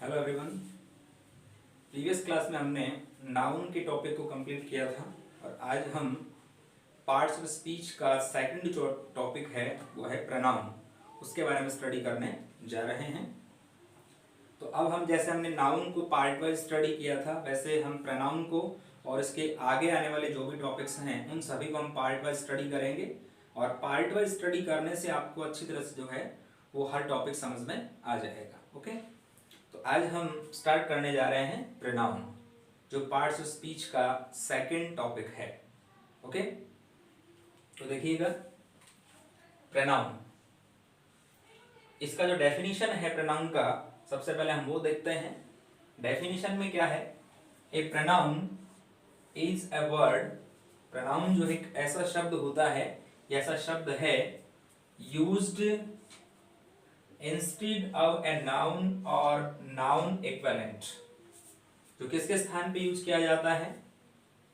Hello everyone. Previous class में हमने noun के टॉपिक को कंप्लीट किया था और आज हम पार्ट्स ऑफ स्पीच का सेकंड जो टॉपिक है वो है प्रोनाउन, उसके बारे में स्टडी करने जा रहे हैं। तो अब हम जैसे हमने नाउन को पार्ट वाइज स्टडी किया था वैसे हम प्रोनाउन को और इसके आगे आने वाले जो भी टॉपिक्स हैं उन सभी को हम पार्ट वाइज स्टडी करेंगे और पार्ट वाइज स्टडी करने से आपको अच्छी तरह से जो है वो हर टॉपिक समझ में आ जाएगा। ओके, तो आज हम स्टार्ट करने जा रहे हैं प्रोनाउन, जो पार्ट्स ऑफ स्पीच का सेकंड टॉपिक है। ओके, तो देखिएगा प्रोनाउन, इसका जो डेफिनेशन है प्रोनाउन का, सबसे पहले हम वो देखते हैं। डेफिनेशन में क्या है? A pronoun is a word, pronoun जो एक ऐसा शब्द होता है, ऐसा शब्द है used instead of a noun और नाउन इक्विवेलेंट, जो किसके स्थान पे यूज किया जाता है?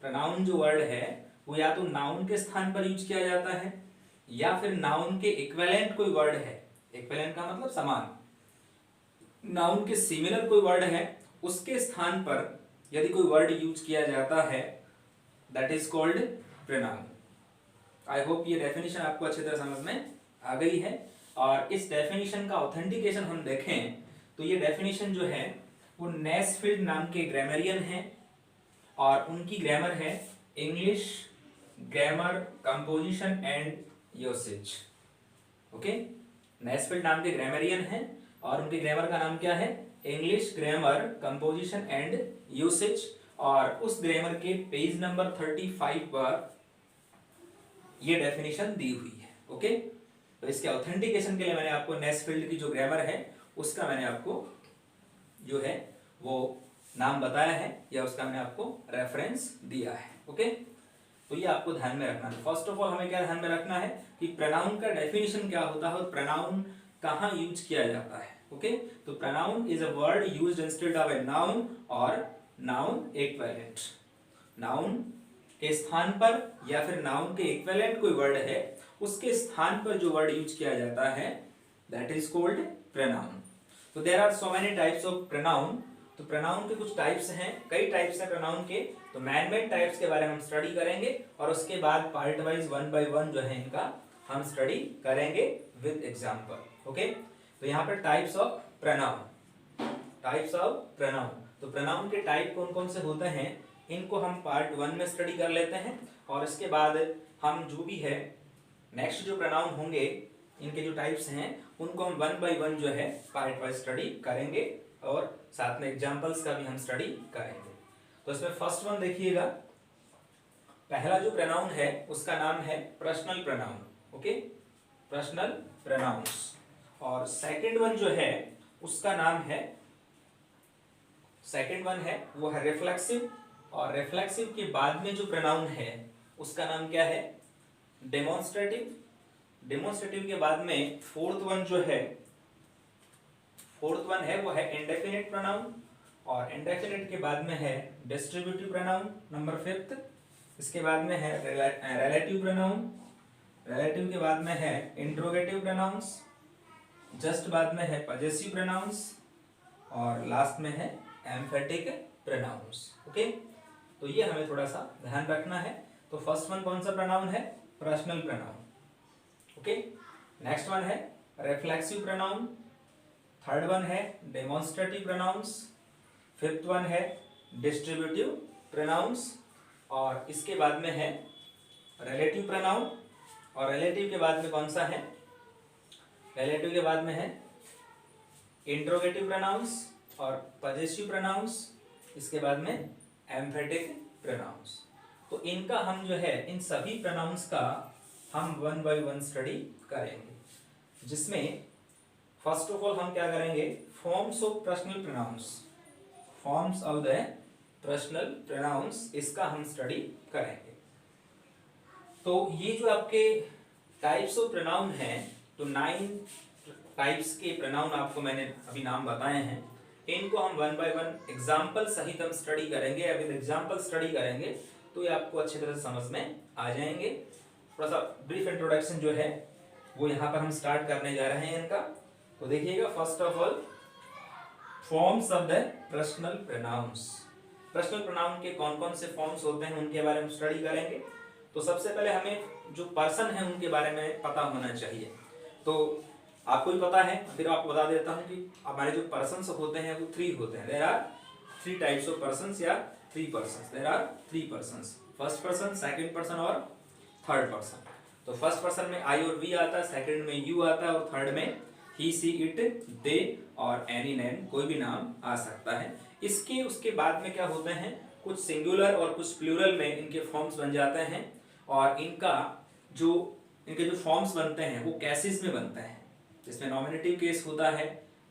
प्रोनाउन जो वर्ड है वो या तो नाउन के स्थान पर यूज किया जाता है या फिर नाउन के इक्विवेलेंट कोई वर्ड है। इक्विवेलेंट का मतलब समान, नाउन के सिमिलर कोई वर्ड है उसके स्थान पर यदि कोई वर्ड यूज किया जाता है, that is called pronoun. I hope ये डेफिनेशन आपको अच्छी तरह समझ में आ गई है। और इस डेफिनेशन का ऑथेंटिकेशन हम देखें तो ये डेफिनेशन जो है वो नेस्फील्ड नाम के ग्रामरियन हैं और उनकी ग्रामर है English grammar composition and usage. Okay, Nesfield नाम के ग्रामरियन हैं और उनके ग्रामर का नाम क्या है? English grammar composition and usage. और उस ग्रामर के पेज नंबर 35 पर ये डेफिनेशन दी हुई है। ओके, तो इसके ऑथेंटिकेशन के लिए मैंने आपको नेस्फील्ड की जो ग्रामर है उसका मैंने आपको जो है वो नाम बताया है या उसका मैंने आपको रेफरेंस दिया है। ओके, तो ये आपको ध्यान में रखना है। फर्स्ट ऑफ ऑल हमें क्या ध्यान में रखना है कि प्रोनाउन का डेफिनेशन क्या होता है और प्रोनाउन कहाँ यूज किया जाता है। ओके, तो pronoun is a word used instead of a noun और नाउन इक्विवेलेंट। नाउन के स्थान पर या फिर नाउन के इक्विवेलेंट कोई वर्ड है उसके स्थान पर जो वर्ड यूज किया जाता है दैट इज कॉल्ड प्रोनाउन। तो there are so many types of pronoun. तो प्रोनाउन के कुछ टाइप्स हैं, कई टाइप्स हैं प्रोनाउन के। तो मैन मेड टाइप्स के बारे में हम स्टडी करेंगे और उसके बाद part wise one by one जो है इनका हम स्टडी करेंगे विद एग्जांपल। ओके, तो यहाँ पर types of pronoun, types of pronoun. तो प्रोनाउन के टाइप कौन कौन से होते हैं इनको हम पार्ट वन में स्टडी कर लेते हैं और इसके बाद हम जो भी है नेक्स्ट जो प्रोनाउन होंगे इनके जो टाइप्स हैं उनको हम वन बाय वन जो है पार्ट वाइज स्टडी करेंगे और साथ में एग्जांपल्स का भी हम स्टडी करेंगे। तो इसमें फर्स्ट वन देखिएगा, पहला जो प्रोनाउन है उसका नाम है personal pronoun. Okay, personal pronouns. और सेकंड वन जो है उसका नाम है, सेकंड वन है वो है रिफ्लेक्सिव। और रिफ्लेक्सिव के बाद में जो प्रोनाउन है उसका नाम क्या है? डेमोन्स्ट्रेटिव। डेमोन्स्ट्रेटिव के बाद में फोर्थ वन जो है, फोर्थ वन है वो है इंडेफिनिट प्रोनाउन। और इंडेफिनिट के बाद में है डिस्ट्रीब्यूटिव प्रोनाउन नंबर फिफ्थ। इसके बाद में है रिलेटिव प्रोनाउन। रिलेटिव के बाद में है इंट्रोगेटिव प्रोनाउंस। जस्ट बाद में है पजेसिव प्रोनाउंस और लास्ट में है एम्फेटिक प्रोनाउंस। ओके, तो ये हमें थोड़ा सा ध्यान रखना है। तो फर्स्ट वन कौन सा प्रोनाउन है? Personal pronoun. Okay, next one है रिफ्लेक्सिव प्रोनाउन। थर्ड वन है डेमोन्स्ट्रेटिव प्रोनाउंस। फिफ्थ वन है डिस्ट्रीब्यूटिव प्रोनाउंस और इसके बाद में है रिलेटिव प्रोनाउन। और रिलेटिव के बाद में कौन सा है? रिलेटिव के बाद में है इंट्रोगेटिव प्रोनाउंस और पजेसिव प्रोनाउंस, इसके बाद में एम्फेटिक प्रोनाउंस। तो इनका हम जो है इन सभी प्रोनाउंस का हम वन बाय वन स्टडी करेंगे, जिसमें फर्स्ट ऑफ ऑल हम क्या करेंगे? Forms of personal pronouns, forms of the personal pronouns, इसका हम स्टडी करेंगे। तो ये जो आपके टाइप्स ऑफ प्रोनाउन हैं, तो 9 टाइप्स के प्रोनाउन आपको मैंने अभी नाम बताए हैं, इनको हम वन बाय वन एग्जाम्पल सहित हम स्टडी करेंगे। अभी एग्जाम्पल स्टडी करेंगे तो ये आपको अच्छी तरह से समझ में आ जाएंगे। थोड़ा सा ब्रीफ इंट्रोडक्शन जो है वो यहाँ पर हम स्टार्ट करने जा रहे हैं इनका। तो देखिएगा, first of all forms of the personal pronouns. Personal pronoun के कौन कौन से फॉर्म्स होते हैं उनके बारे में स्टडी करेंगे। तो सबसे पहले हमें जो पर्सन है उनके बारे में पता होना चाहिए। तो आपको भी पता है, फिर आपको बता देता हूँ कि हमारे जो पर्सन्स होते हैं वो 3 होते हैं। There are 3 types of persons या 3 persons. There are 3 persons, first person, second person और थर्ड पर्सन। तो फर्स्ट पर्सन में आई और वी आता है, सेकंड में यू आता है और थर्ड में ही, सी, इट, दे और एनी नेम, कोई भी नाम आ सकता है। इसके उसके बाद में क्या होते हैं, कुछ सिंगुलर और कुछ प्लूरल में इनके फॉर्म्स बन जाते हैं और इनके जो फॉर्म्स बनते हैं वो केसेस में बनते हैं, जिसमें नॉमिनेटिव केस होता है,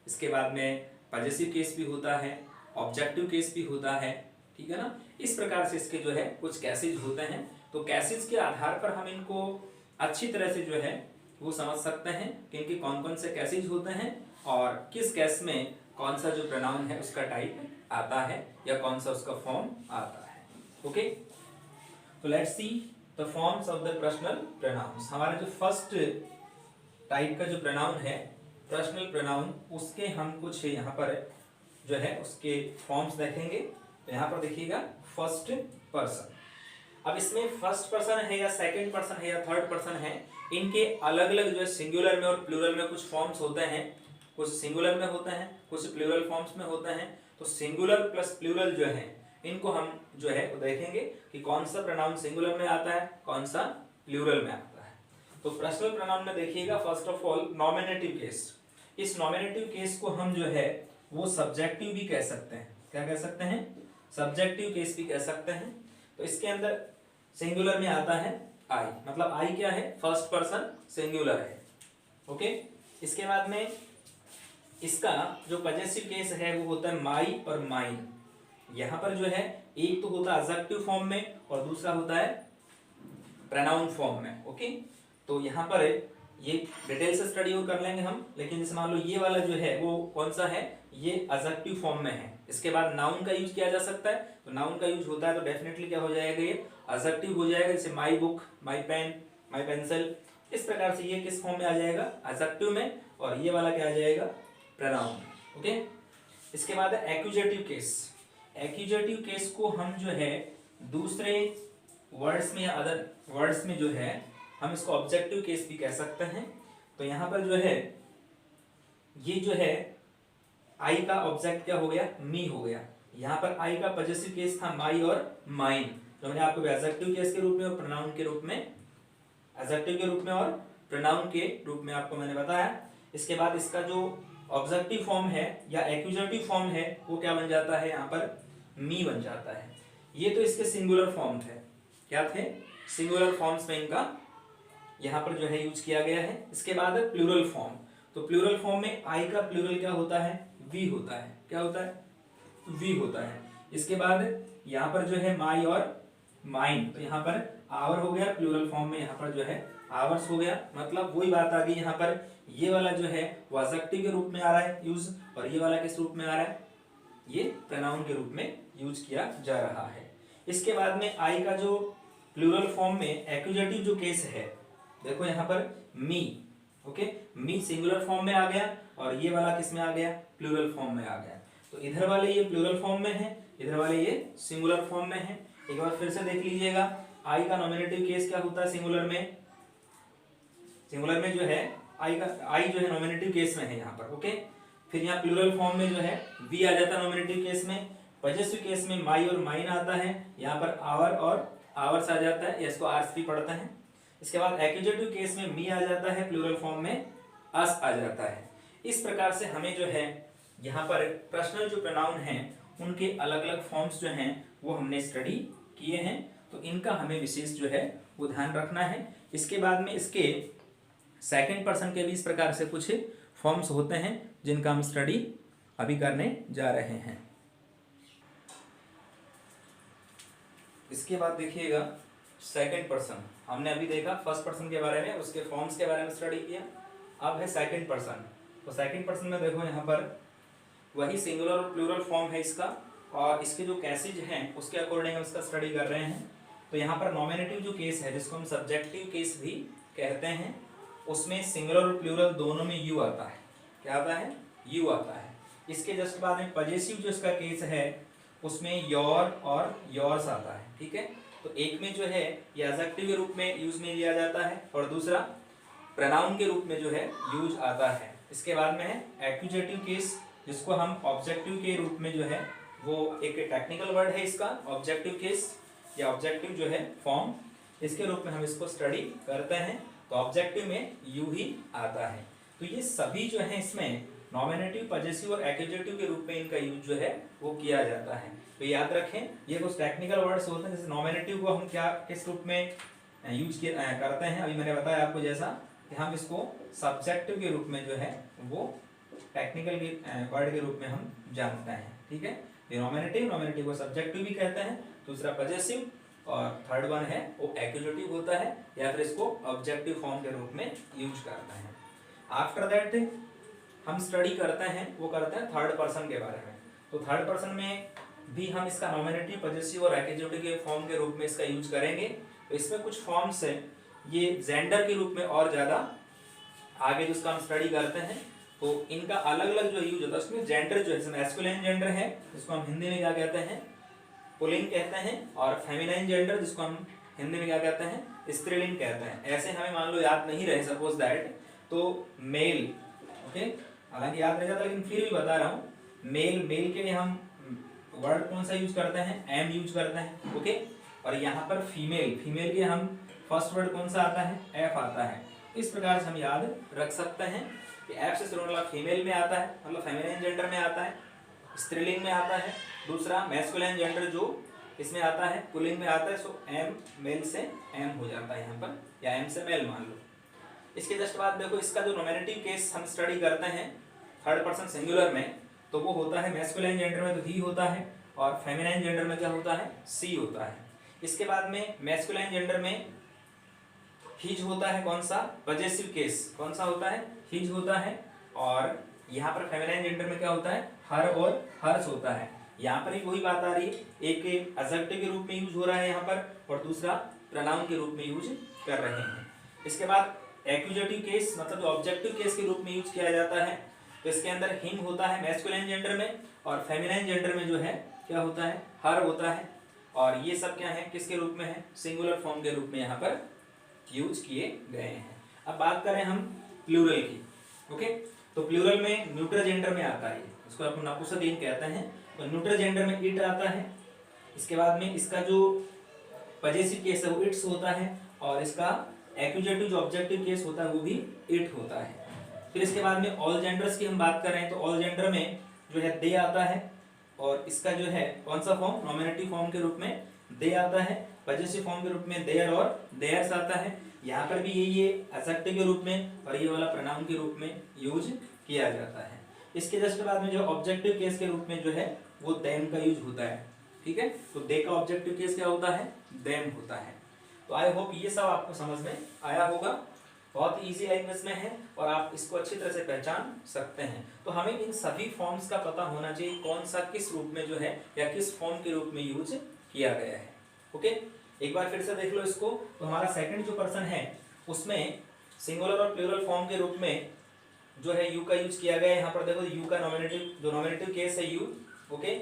इसके बाद में पजेसिव केस भी होता है, ऑब्जेक्टिव केस भी होता है, ठीक है ना। इस प्रकार से इसके जो है कुछ केसेस होते हैं। तो केसेस के आधार पर हम इनको अच्छी तरह से जो है वो समझ सकते हैं कि इनके कौन कौन से केसेस होते हैं और किस केस में कौन सा जो प्रोनाउन है उसका टाइप आता है या कौन सा उसका फॉर्म आता है। ओके, तो let's see the forms of the personal pronouns. हमारा जो फर्स्ट टाइप का जो प्रोनाउन है पर्सनल प्रोनाउन, उसके हम कुछ यहाँ पर जो है उसके फॉर्म्स देखेंगे। तो यहाँ पर देखिएगा फर्स्ट पर्सन। अब इसमें फर्स्ट पर्सन है या सेकंड पर्सन है या थर्ड पर्सन है, इनके अलग अलग जो है सिंगुलर में और प्लूरल में कुछ फॉर्म्स होते हैं। कुछ सिंगुलर में होते हैं, कुछ प्लूरल फॉर्म्स में होते हैं। तो सिंगुलर प्लस प्लूरल जो है इनको हम जो है वो देखेंगे कि कौन सा प्रोनाउन सिंगुलर में आता है, कौन सा प्लूरल में आता है। तो पर्सनल प्रोनाउन में देखिएगा first of all nominative case. इस नॉमिनेटिव केस को हम जो है वो सब्जेक्टिव भी कह सकते हैं। क्या कह सकते हैं? सब्जेक्टिव केस भी कह सकते हैं। तो इसके अंदर सिंगुलर में आता है आई, मतलब आई क्या है? फर्स्ट पर्सन सिंगुलर है। ओके, इसके बाद में इसका जो पजेसिव केस है वो होता है माई और माइन। यहाँ पर जो है एक तो होता है एडजेक्टिव फॉर्म में और दूसरा होता है प्रोनाउन फॉर्म में। ओके, तो यहाँ पर ये डिटेल से स्टडी और कर लेंगे हम, लेकिन जैसे मान लो ये वाला जो है वो कौन सा है? ये एडजेक्टिव फॉर्म में है। इसके बाद नाउन का यूज किया जा सकता है, तो नाउन का यूज होता है तो डेफिनेटली क्या हो जाएगा? ये एडजेक्टिव हो जाएगा। जैसे my book, my pen, my pencil, इस प्रकार से ये किस फॉर्म में आ जाएगा? एडजेक्टिव में। और ये वाला क्या आ जाएगा? प्रोनाउन। ओके, इसके बाद है एक्यूजेटिव केस। एक्यूजेटिव केस को हम जो है दूसरे वर्ड्स में या अदर वर्ड्स में जो है हम इसको ऑब्जेक्टिव केस भी कह सकते हैं। तो यहाँ पर जो है ये जो है आई का ऑब्जेक्ट क्या हो गया? मी हो गया। यहाँ पर आई का पजेसिव केस था माई और माइन, तो मैंने आपको एडजेक्टिव केस के रूप में और प्रोनाउन के रूप में, एडजेक्टिव के रूप में और प्रोनाउन के रूप में आपको मैंने बताया। इसके बाद इसका जो ऑब्जेक्टिव फॉर्म है या एक्यूजेटिव फॉर्म है वो क्या बन जाता है? यहाँ पर मी बन जाता है। ये तो इसके सिंगुलर फॉर्म थे। क्या थे? सिंगुलर फॉर्म्स में इनका यहाँ पर जो है यूज किया गया है। इसके बाद है प्लूरल फॉर्म। तो प्लूरल फॉर्म में आई का प्लूरल क्या होता है? वी होता है। क्या होता है? वी होता है। इसके बाद यहाँ पर जो है माई और माइन, तो यहाँ पर आवर हो गया। प्लूरल फॉर्म में यहाँ पर जो है आवर्स हो गया। मतलब वही बात आ गई, यहाँ पर ये वाला जो है वो एडजेक्टिव के रूप में आ रहा है यूज, और ये वाला किस रूप में आ रहा है? ये प्रोनाउन के रूप में यूज किया जा रहा है। इसके बाद में आई का जो प्लूरल फॉर्म में एक्यूजेटिव जो केस है, देखो यहाँ पर मी। ओके, मी सिंगुलर फॉर्म में आ गया और ये वाला किस में आ गया? प्लूरल फॉर्म में आ गया। तो इधर वाले ये प्लूरल फॉर्म में है, इधर वाले ये सिंगुलर फॉर्म में है। एक बार फिर से देख लीजिएगा, आई का नॉमिनेटिव केस क्या होता है? सिंगुलर में, सिंगुलर में जो है आई जो है नॉमिनेटिव केस में है यहाँ पर। ओके, फिर यहाँ प्लूरल फॉर्म में जो है वी आ जाता है नॉमिनेटिव केस में। पजेसिव केस में माई और माइन आता है, यहाँ पर आवर और आवर्स आ जाता है, इसको आर्स भी पढ़ता है। इसके बाद एक्यूजेटिव केस में मी आ जाता है, प्लूरल फॉर्म में अस आ जाता है। इस प्रकार से हमें जो है यहाँ पर पर्सनल जो प्रोनाउन हैं उनके अलग अलग फॉर्म्स जो हैं वो हमने स्टडी किए हैं। तो इनका हमें विशेष जो है वो ध्यान रखना है। इसके बाद में इसके सेकंड पर्सन के भी इस प्रकार से कुछ फॉर्म्स होते हैं जिनका हम स्टडी अभी करने जा रहे हैं। इसके बाद देखिएगा सेकंड पर्सन। हमने अभी देखा फर्स्ट पर्सन के बारे में, उसके फॉर्म्स के बारे में स्टडी किया। अब है सेकंड पर्सन। तो सेकंड पर्सन में देखो यहाँ पर वही सिंगुलर और प्लूरल फॉर्म है इसका, और इसके जो केसेज हैं उसके अकॉर्डिंग हम इसका स्टडी कर रहे हैं। तो यहाँ पर नॉमिनेटिव जो केस है जिसको हम सब्जेक्टिव केस भी कहते हैं, उसमें सिंगुलर और प्लूरल दोनों में यू आता है। क्या आता है? यू आता है। इसके जस्ट बाद में पजेसिव जो इसका केस है उसमें योर और योर्स आता है, ठीक है। तो एक में जो है ये एडजेक्टिव के रूप में यूज में लिया जाता है और दूसरा प्रोनाउन के रूप में जो है यूज आता है। इसके बाद में है एक्यूजेटिव केस, जिसको हम ऑब्जेक्टिव के रूप में जो है वो एक टेक्निकल वर्ड है इसका, ऑब्जेक्टिव केस या ऑब्जेक्टिव जो है फॉर्म, इसके रूप में हम इसको स्टडी करते हैं। तो ऑब्जेक्टिव में यू ही आता है। तो ये सभी जो है इसमें नॉमिनेटिव, पजेसिव और एक्यूजेटिव के रूप में इनका यूज जो है वो किया जाता है। तो याद रखें ये कुछ टेक्निकल वर्ड्स होते हैं। जैसे नॉमिनेटिव को हम क्या किस रूप में यूज करते हैं, अभी मैंने बताया आपको जैसा कि हम इसको सब्जेक्टिव के रूप में जो है वो टेक्निकल वर्ड के रूप में हम जानते हैं, ठीक है। ये नॉमिनेटिव को सब्जेक्टिव भी कहते हैं, दूसरा पजेसिव और थर्ड वन है वो एक्यूजेटिव होता है या फिर इसको ऑब्जेक्टिव फॉर्म के रूप में यूज करते हैं। आफ्टर दैट हम स्टडी करते हैं वो करते हैं थर्ड पर्सन के बारे में। तो थर्ड पर्सन में भी हम इसका नॉमिनेटिव, पजेसिव और एक्यूजेटिव के फॉर्म के रूप में इसका यूज करेंगे। तो इसमें कुछ फॉर्म्स है ये जेंडर के रूप में और ज्यादा आगे जिसका हम स्टडी करते हैं तो इनका अलग अलग जो यूज होता है उसमें जेंडर जो है मैस्कुलिन जेंडर है जिसको हम हिंदी में क्या कहते हैं पुल्लिंग कहते हैं, और फेमिनाइन जेंडर जिसको हम हिंदी में क्या कहते हैं स्त्रीलिंग कहते हैं। ऐसे हमें मान लो याद नहीं रहे सपोज दैट तो मेल, ओके, हालांकि याद रह जाता लेकिन फिर भी बता रहा हूँ, मेल के लिए हम वर्ड कौन सा यूज करते हैं एम यूज करते हैं, ओके। और यहाँ पर फीमेल के लिए हम फर्स्ट वर्ड कौन सा आता है एफ आता है। इस प्रकार से हम याद रख सकते हैं कि एफ से शुरू वाला फीमेल में आता है मतलब फेमिनिन जेंडर में आता है, स्त्रीलिंग में आता है, दूसरा मैस्कुलिन जेंडर जो इसमें आता है पुल्लिंग में आता है। सो एम मेल से एम हो जाता है यहाँ पर, या एम से मेल मान लो। इसके जस्ट बाद देखो इसका जो नॉमिनेटिव केस हम स्टडी करते हैं थर्ड पर्सन सिंगुलर में तो वो होता है मैस्कुलिन जेंडर में तो ही होता है और फेमिनिन जेंडर में क्या होता है सी होता है। इसके बाद में मैस्कुलिन जेंडर में हिज होता है कौन सा पजेसिव केस, कौन सा होता है हिज होता है, और यहाँ पर फेमिनिन जेंडर में क्या होता है हर और हर्ष होता है। यहाँ पर ही वही बात आ रही है, एक एडजेक्टिव के रूप में यूज हो रहा है यहाँ पर और दूसरा प्रोनाउन के रूप में यूज कर रहे हैं। इसके बाद एक्यूजेटिव केस मतलब जो ऑब्जेक्टिव केस के रूप में यूज किया जाता है तो इसके अंदर हिम होता है मैस्कुलिन जेंडर में और फेमिनिन जेंडर में जो है क्या होता है हर होता है, और ये सब क्या है किसके रूप में है सिंगुलर फॉर्म के रूप में यहाँ पर यूज किए गए हैं। अब बात करें हम प्लूरल की, ओके। तो प्लूरल में न्यूट्रल जेंडर में आता है, इसको अपन नपुंसकलिंग कहते हैं। तो न्यूट्रल जेंडर में इट आता है। इसके बाद में इसका जो पजेसिव केस है वो इट्स होता है और इसका एक्यूजेटिव जो ऑब्जेक्टिव केस होता है वो भी इट होता है। फिर इसके बाद में ऑल जेंडर्स की हम बात करें तो ऑल जेंडर में जो है दे आता है और इसका जो है कौन सा फॉर्म नॉमिनेटिव फॉर्म के रूप में दे आता है, पजेसिव फॉर्म के रूप में देयर और देयर्स आता है। यहाँ पर भी ये एडजेक्टिव के रूप में और ये वाला प्रोनाउन के रूप में यूज किया जाता है। इसके जस्ट बाद में जो ऑब्जेक्टिव केस के रूप में जो है वो देम का यूज होता है, ठीक है। तो दे का ऑब्जेक्टिव केस क्या होता है देम होता है। तो आई होप ये सब आपको समझ में आया होगा, बहुत इजी लैंग्वेज में है और आप इसको अच्छी तरह से पहचान सकते हैं। तो हमें इन सभी फॉर्म्स का पता होना चाहिए कौन सा किस रूप में जो है या किस फॉर्म के रूप में यूज किया गया है, ओके। एक बार फिर से देख लो इसको। तो हमारा सेकंड जो पर्सन है उसमें सिंगुलर और प्लूरल फॉर्म के रूप में जो है यू का यूज किया गया है। यहाँ पर देखो यू का नॉमिनेटिव केस है you, okay.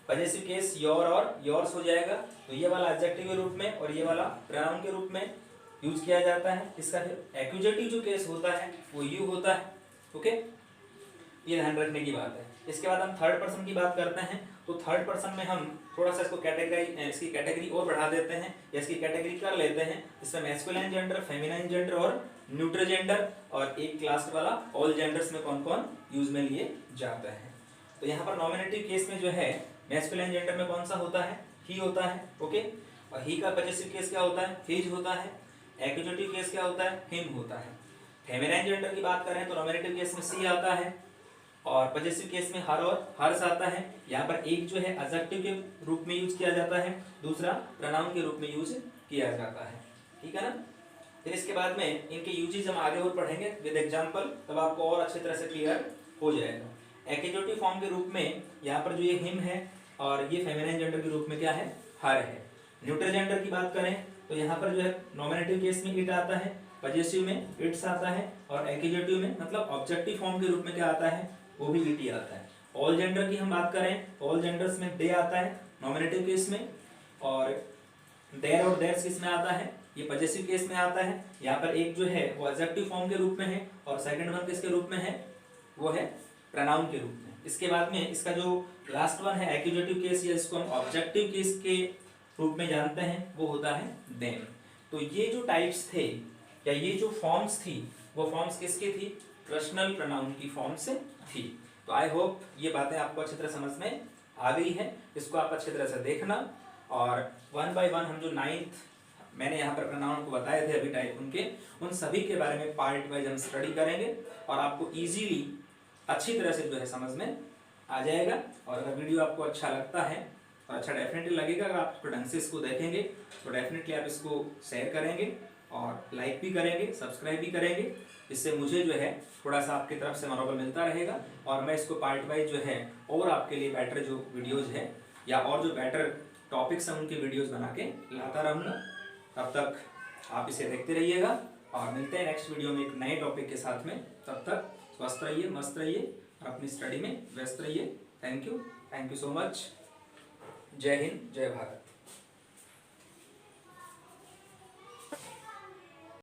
Possessive case your और योर्स हो जाएगा। तो ये वाला एडजेक्टिव के रूप में और ये वाला प्रोनाउन के रूप में यूज किया जाता है। इसका फिर एक्यूजेटिव जो केस होता है वो यू होता है, ओके। ये ध्यान रखने की बात है। इसके बाद हम थर्ड पर्सन की बात करते हैं। तो थर्ड पर्सन में हम थोड़ा सा इसको इसकी कैटेगरी और बढ़ा देते हैं या इसकी कैटेगरी कर लेते हैं। इसमें मैस्कुलिन जेंडर, फेमिनिन जेंडर और न्यूट्रल जेंडर और एक लास्ट वाला ऑल जेंडर्स में कौन कौन यूज में लिए जाते हैं। तो यहाँ पर नॉमिनेटिव केस में जो है मैस्कुलिन जेंडर में कौन सा होता है ही होता है, ओके। और ही का पजेसिव केस क्या होता है हिज होता है। एक्यूजेटिव केस क्या होता है हिम होता है। फेमिनिन जेंडर की बात करें तो नॉमिनेटिव केस में सी आता है और पजेसिव केस में हर और हर्ष आता है। यहाँ पर एक जो है एडजेक्टिव के रूप में यूज किया जाता है, दूसरा प्रोनाउन के रूप में यूज किया जाता है, ठीक है ना। फिर इसके बाद में इनके यूजेस हम आगे और पढ़ेंगे विद एग्जांपल, तब आपको और अच्छी तरह से क्लियर हो जाएगा। एक्यूजेटिव फॉर्म के रूप में यहाँ पर जो ये हिम है और ये फेमिनिन जेंडर के रूप में क्या है हर है। न्यूट्रल जेंडर की बात करें तो यहाँ पर जो है नॉमिनेटिव केस में इट आता है, पजेसिव में इट्स आता है और एक्यूजेटिव में मतलब ऑब्जेक्टिव फॉर्म के रूप में क्या आता है वो भी इट ही आता है। ऑल जेंडर की हम बात करें, ऑल जेंडर्स में दे आता है नॉमिनेटिव केस में, और देयर और देयर्स किस में आता है, ये पजेसिव केस में आता है। यहाँ पर एक जो है वो एडजेक्टिव फॉर्म के रूप में है और सेकंड वन किसके रूप में है, वो है प्रोनाउन के रूप में। इसके बाद में इसका जो लास्ट वन है एक्यूजेटिव केस, या जिसको हम ऑब्जेक्टिव केस के रूप में जानते हैं, वो होता है देन। तो ये जो टाइप्स थे या ये जो फॉर्म्स थी, वो फॉर्म्स किसकी थी, पर्सनल प्रोनाउन की फॉर्म से थी। तो आई होप ये बातें आपको अच्छी तरह समझ में आ गई है। इसको आप अच्छी तरह से देखना, और वन बाय वन हम जो 9th मैंने यहाँ पर प्रोनाउन को बताए थे अभी टाइप उनके, उन सभी के बारे में पार्ट वाइज हम स्टडी करेंगे और आपको इजीली अच्छी तरह से जो है समझ में आ जाएगा। और अगर वीडियो आपको अच्छा लगता है, और अच्छा डेफिनेटली लगेगा, अगर आप ढंग से इसको देखेंगे तो डेफिनेटली आप इसको शेयर करेंगे और लाइक भी करेंगे, सब्सक्राइब भी करेंगे। इससे मुझे जो है थोड़ा सा आपकी तरफ से मनोबल मिलता रहेगा, और मैं इसको पार्ट वाइज जो है और आपके लिए बेटर जो वीडियोज़ है या और जो बेटर टॉपिक्स हैं उनके वीडियोज़ बना के लाता रहूँगा। तब तक आप इसे देखते रहिएगा, और मिलते हैं नेक्स्ट वीडियो में एक नए टॉपिक के साथ में। तब तक स्वस्थ रहिए, मस्त रहिए और अपनी स्टडी में व्यस्त रहिए। Thank you so much. जय हिंद, जय भारत।